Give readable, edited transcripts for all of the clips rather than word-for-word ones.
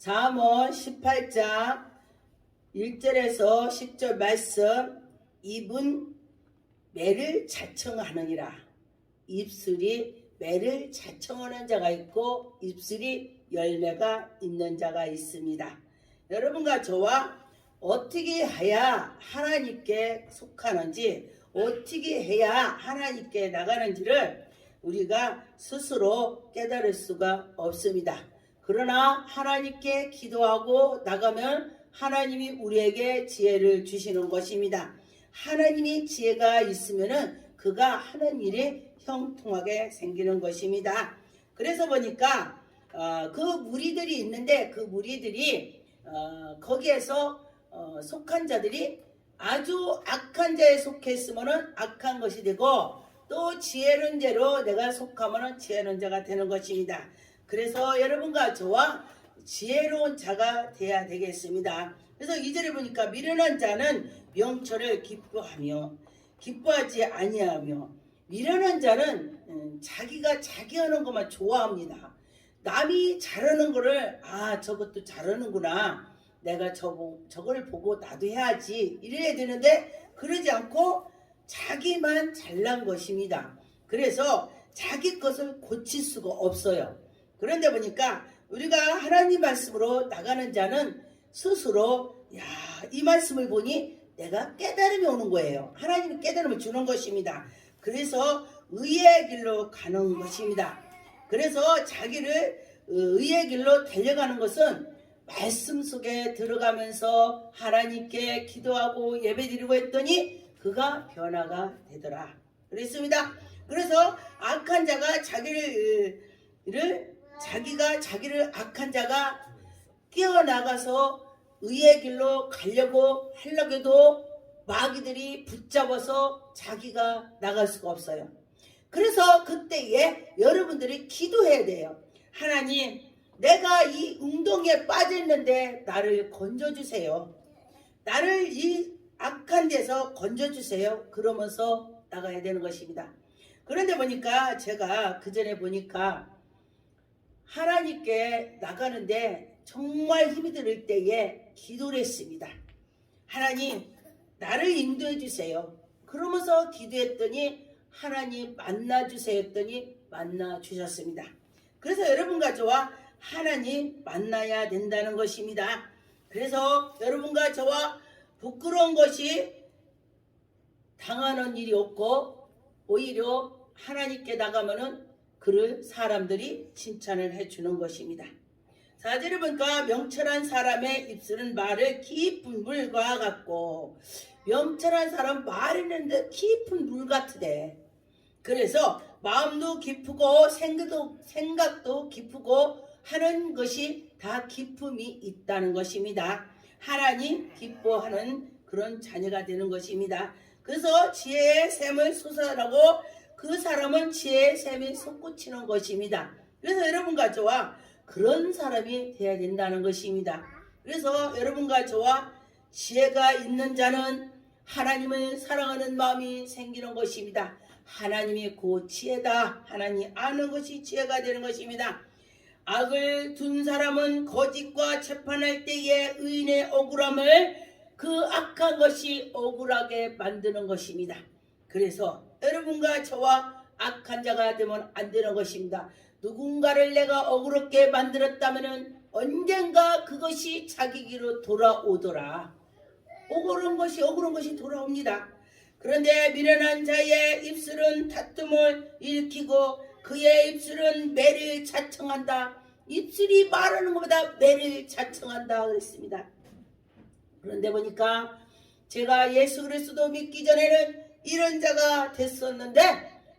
잠언 18장 1절에서 10절 말씀. 입은 매를 자청하느니라. 입술이 매를 자청하는 자가 있고 입술이 열매가 있는 자가 있습니다. 여러분과 저와 어떻게 해야 하나님께 속하는지, 어떻게 해야 하나님께 나가는지를 우리가 스스로 깨달을 수가 없습니다. 그러나 하나님께 기도하고 나가면 하나님이 우리에게 지혜를 주시는 것입니다. 하나님이 지혜가 있으면은 그가 하는 일이 형통하게 생기는 것입니다. 그래서 보니까 그 무리들이 있는데 그 무리들이 거기에서 속한 자들이 아주 악한 자에 속했으면은 악한 것이 되고, 또 지혜로운 자로 내가 속하면은 지혜로운 자가 되는 것입니다. 그래서 여러분과 저와 지혜로운 자가 돼야 되겠습니다. 그래서 2절에 보니까 미련한 자는 명철을 기뻐하며 기뻐하지 아니하며, 미련한 자는 자기가 자기 하는 것만 좋아합니다. 남이 잘하는 거를 저것도 잘하는구나, 내가 저걸 보고 나도 해야지 이래야 되는데 그러지 않고 자기만 잘난 것입니다. 그래서 자기 것을 고칠 수가 없어요. 그런데 보니까 우리가 하나님 말씀으로 나가는 자는 스스로 이 말씀을 보니 내가 깨달음이 오는 거예요. 하나님이 깨달음을 주는 것입니다. 그래서 의의 길로 가는 것입니다. 그래서 자기를 의의 길로 달려가는 것은 말씀 속에 들어가면서 하나님께 기도하고 예배드리고 했더니 그가 변화가 되더라 그랬습니다. 그래서 악한 자가 자기를 악한 자가 뛰어나가서 의의 길로 가려고 하려고도 마귀들이 붙잡아서 자기가 나갈 수가 없어요. 그래서 그때에 여러분들이 기도해야 돼요. 하나님, 내가 이 웅덩이에 빠졌는데 나를 건져주세요. 나를 이 악한 데서 건져주세요. 그러면서 나가야 되는 것입니다. 그런데 보니까 제가 그 전에 보니까 하나님께 나가는데 정말 힘이 들 때에 기도를 했습니다. 하나님, 나를 인도해 주세요. 그러면서 기도했더니 하나님 만나주세요 했더니 만나주셨습니다. 그래서 여러분과 저와 하나님 만나야 된다는 것입니다. 그래서 여러분과 저와 부끄러운 것이 당하는 일이 없고, 오히려 하나님께 나가면은 그를 사람들이 칭찬을 해주는 것입니다. 4절에 보니까 명철한 사람의 입술은 말을 깊은 물과 같고, 명철한 사람 말했는데 깊은 물 같으대. 그래서 마음도 깊고 생각도 깊고 하는 것이 다 기쁨이 있다는 것입니다. 하나님 기뻐하는 그런 자녀가 되는 것입니다. 그래서 지혜의 샘을 솟아나고 그 사람은 지혜의 샘이 솟구치는 것입니다. 그래서 여러분과 저와 그런 사람이 되어야 된다는 것입니다. 그래서 여러분과 저와 지혜가 있는 자는 하나님을 사랑하는 마음이 생기는 것입니다. 하나님이 곧 지혜다. 하나님 아는 것이 지혜가 되는 것입니다. 악을 둔 사람은 거짓과 재판할 때에 의인의 억울함을, 그 악한 것이 억울하게 만드는 것입니다. 그래서 여러분과 저와 악한 자가 되면 안 되는 것입니다. 누군가를 내가 억울하게 만들었다면 언젠가 그것이 자기에게로 돌아오더라. 억울한 것이 돌아옵니다. 그런데 미련한 자의 입술은 다툼을 일으키고 그의 입술은 매를 자청한다. 입술이 말하는 것보다 매를 자청한다 그랬습니다. 그런데 보니까 제가 예수 그리스도 믿기 전에는 이런 자가 됐었는데,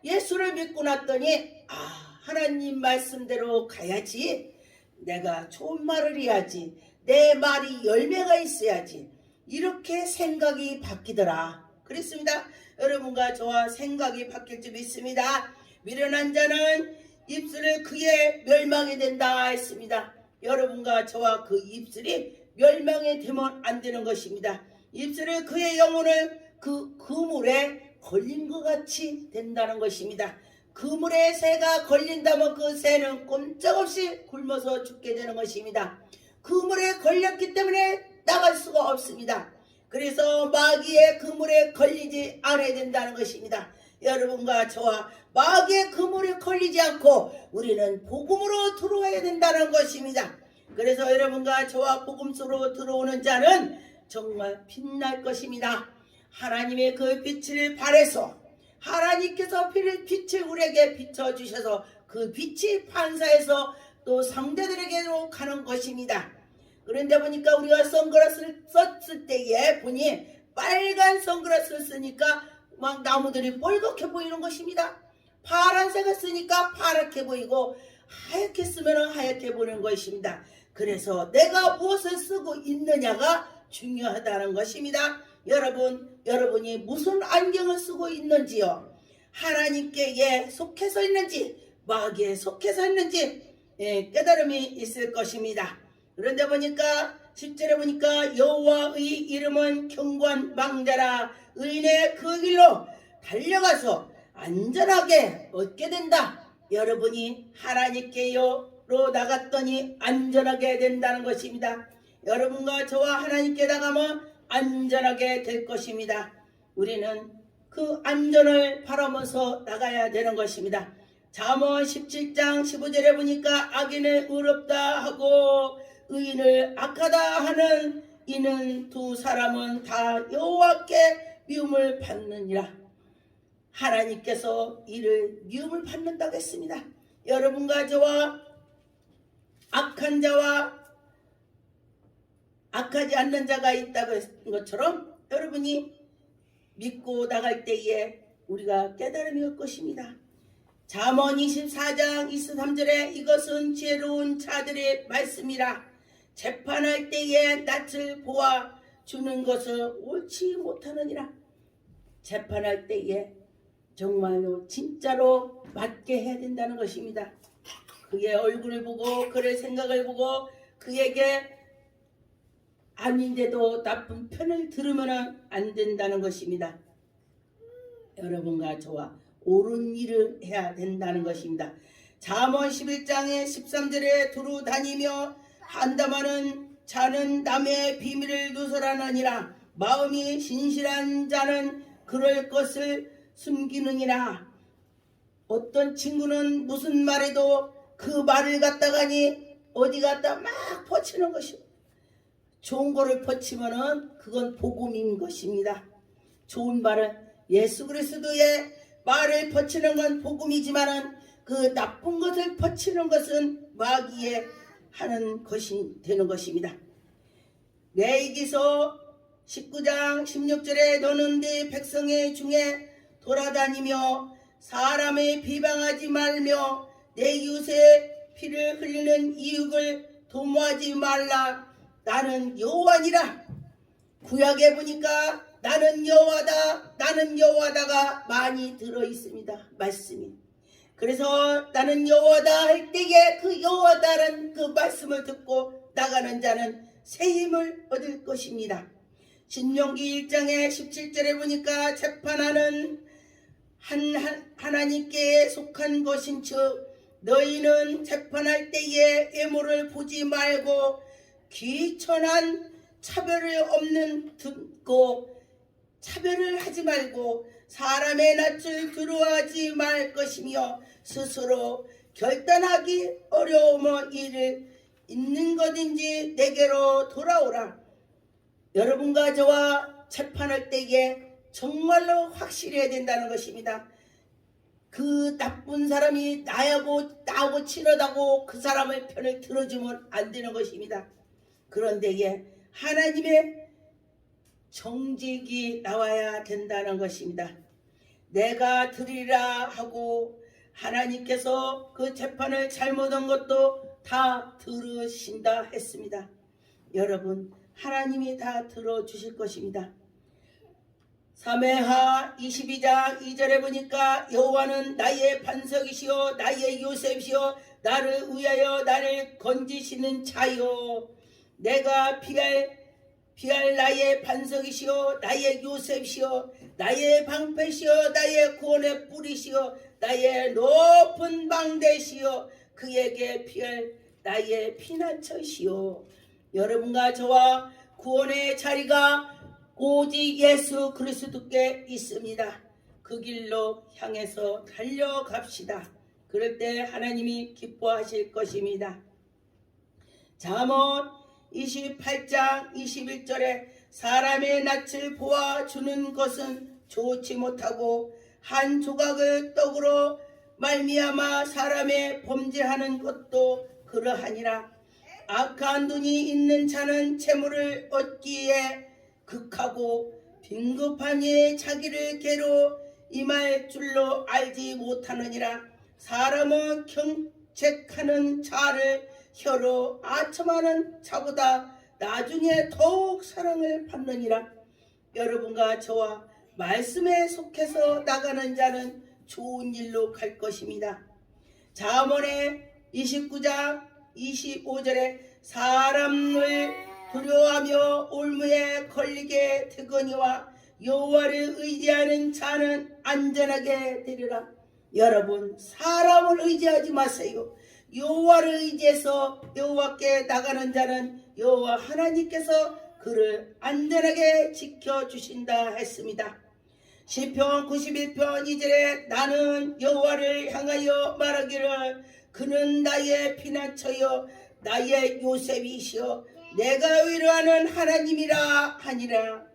예수를 믿고 났더니 하나님 말씀대로 가야지, 내가 좋은 말을 해야지, 내 말이 열매가 있어야지, 이렇게 생각이 바뀌더라 그랬습니다. 여러분과 저와 생각이 바뀔 줄 믿습니다. 미련한 자는 입술을 그의 멸망이 된다 했습니다. 여러분과 저와 그 입술이 멸망이 되면 안 되는 것입니다. 입술을 그의 영혼을 그 그물에 걸린 것 같이 된다는 것입니다. 그물에 새가 걸린다면 그 새는 꼼짝없이 굶어서 죽게 되는 것입니다. 그물에 걸렸기 때문에 나갈 수가 없습니다. 그래서 마귀의 그물에 걸리지 않아야 된다는 것입니다. 여러분과 저와 마귀의 그물에 걸리지 않고 우리는 복음으로 들어와야 된다는 것입니다. 그래서 여러분과 저와 복음 속으로 들어오는 자는 정말 빛날 것입니다. 하나님의 그 빛을 발해서 하나님께서 빛을 우리에게 비춰주셔서 그 빛이 반사해서 또 상대들에게로 가는 것입니다. 그런데 보니까 우리가 선글라스를 썼을 때에 보니 빨간 선글라스를 쓰니까 막 나무들이 뻘겋게 보이는 것입니다. 파란색을 쓰니까 파랗게 보이고 하얗게 쓰면 하얗게 보이는 것입니다. 그래서 내가 무엇을 쓰고 있느냐가 중요하다는 것입니다. 여러분이 무슨 안경을 쓰고 있는지요? 하나님께 속해서 있는지 마귀에 속해서 있는지 깨달음이 있을 것입니다. 그런데 보니까 10절에 보니까 여호와의 이름은 경고한 망자라 의인의 그 길로 달려가서 안전하게 얻게 된다. 여러분이 하나님께로 나갔더니 안전하게 된다는 것입니다. 여러분과 저와 하나님께 나가면 안전하게 될 것입니다. 우리는 그 안전을 바라면서 나가야 되는 것입니다. 잠언 17장 15절에 보니까 악인을 의롭다 하고 의인을 악하다 하는 이는 두 사람은 다 여호와께 미움을 받느니라. 하나님께서 이를 미움을 받는다고 했습니다. 여러분과 저와 악한 자와 악하지 않는 자가 있다고 했던 것처럼 여러분이 믿고 나갈 때에 우리가 깨달음이 올 것입니다. 잠언 24장 23절에 이것은 지혜로운 자들의 말씀이라. 재판할 때에 낯을 보아 주는 것을 옳지 못하느니라. 재판할 때에 정말로 진짜로 맞게 해야 된다는 것입니다. 그의 얼굴을 보고 그의 생각을 보고 그에게 아닌데도 나쁜 편을 들으면 안 된다는 것입니다. 여러분과 저와 옳은 일을 해야 된다는 것입니다. 잠언 11장의 13절에 두루 다니며 한담하는 자는 남의 비밀을 누설하느니라. 마음이 신실한 자는 그럴 것을 숨기느니라. 어떤 친구는 무슨 말해도 그 말을 갖다가니 어디 갖다 막 퍼치는 것입니다. 좋은 거를 퍼치면은 그건 복음인 것입니다. 좋은 말은 예수 그리스도의 말을 퍼치는 건 복음이지만은 그 나쁜 것을 퍼치는 것은 마귀의 하는 것이 되는 것입니다. 레위기서 19장 16절에 너는 네 백성의 중에 돌아다니며 사람을 비방하지 말며 내 이웃의 피를 흘리는 이웃을 도모하지 말라. 나는 여호와니라. 구약에 보니까 나는 여호와다가 많이 들어있습니다. 말씀이. 그래서 나는 여호와다 할 때에 그 여호와다라는 그 말씀을 듣고 나가는 자는 새 힘을 얻을 것입니다. 신명기 1장의 17절에 보니까 재판하는 하나님께 속한 것인즉 너희는 재판할 때에 애모를 보지 말고 귀천한 차별을 없는 듣고 차별을 하지 말고 사람의 낯을 두려워하지 말 것이며 스스로 결단하기 어려우면 일을 있는 것인지 내게로 돌아오라. 여러분과 저와 재판할 때에 정말로 확실해야 된다는 것입니다. 그 나쁜 사람이 나하고 친하다고 그 사람의 편을 들어주면 안 되는 것입니다. 그런데 하나님의 정직이 나와야 된다는 것입니다. 내가 드리라 하고 하나님께서 그 재판을 잘못한 것도 다 들으신다 했습니다. 여러분, 하나님이 다 들어주실 것입니다. 사메하 22장 2절에 보니까 여호와는 나의 반석이시요 나의 요셉이시요 나를 위하여 나를 건지시는 자요 내가 피할 나의 반석이시요 나의 요셉이시요 나의 방패시요 나의 구원의 뿌리시요 나의 높은 방대시요 그에게 피할 나의 피난처시요. 여러분과 저와 구원의 자리가 오직 예수 그리스도께 있습니다. 그 길로 향해서 달려갑시다. 그럴 때 하나님이 기뻐하실 것입니다. 잠언 28장 21절에 사람의 낯을 보아 주는 것은 좋지 못하고 한 조각을 떡으로 말미암아 사람의 범죄하는 것도 그러하니라. 악한 눈이 있는 자는 재물을 얻기에 극하고 빈급한 이의 자기를 괴로 임할 줄로 알지 못하느니라. 사람은 경책하는 자를 혀로 아첨하는 자보다 나중에 더욱 사랑을 받느니라. 여러분과 저와 말씀에 속해서 나가는 자는 좋은 일로 갈 것입니다. 잠언의 29장 25절에 사람을 두려워하며 올무에 걸리게 되거니와 여호와를 의지하는 자는 안전하게 되리라. 여러분, 사람을 의지하지 마세요. 여호와를 의지해서 여호와께 나가는 자는 여호와 하나님께서 그를 안전하게 지켜주신다 했습니다. 시편 91편 2절에 나는 여호와를 향하여 말하기를 그는 나의 피난처여 나의 요셉이시여 내가 위로하는 하나님이라 하니라.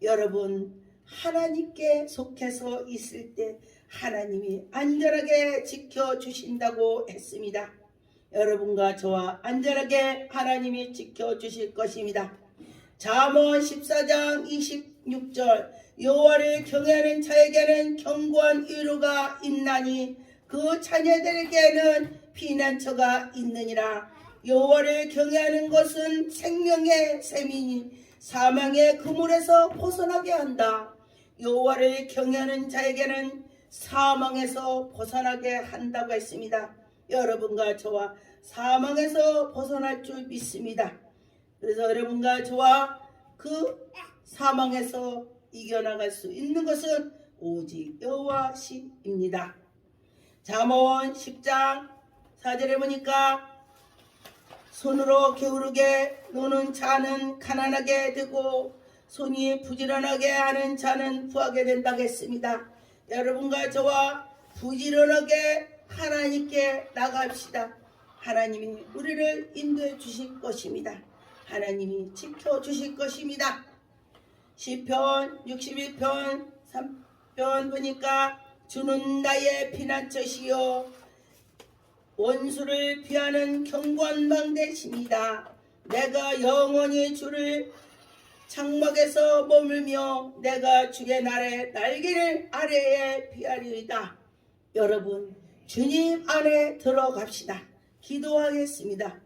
여러분, 하나님께 속해서 있을 때 하나님이 안전하게 지켜주신다고 했습니다. 여러분과 저와 안전하게 하나님이 지켜주실 것입니다. 잠언 14장 26절 여호와를 경외하는 자에게는 견고한 위로가 있나니 그 자녀들에게는 피난처가 있느니라. 여호와를 경외하는 것은 생명의 샘이니 사망의 그물에서 벗어나게 한다. 여호와를 경외하는 자에게는 사망에서 벗어나게 한다고 했습니다. 여러분과 저와 사망에서 벗어날 줄 믿습니다. 그래서 여러분과 저와 그 사망에서 이겨나갈 수 있는 것은 오직 여호와십니다. 잠언 10장 4절에 보니까 손으로 게으르게 노는 자는 가난하게 되고 손이 부지런하게 하는 자는 부하게 된다고 했습니다. 여러분과 저와 부지런하게 하나님께 나갑시다. 하나님이 우리를 인도해 주실 것입니다. 하나님이 지켜주실 것입니다. 시편 61편 3편 보니까 주는 나의 피난처시요 원수를 피하는 견고한 망대심이다. 내가 영원히 주를 장막에서 머물며 내가 주의 날에 날개를 아래에 피하리이다. 여러분, 주님 안에 들어갑시다. 기도하겠습니다.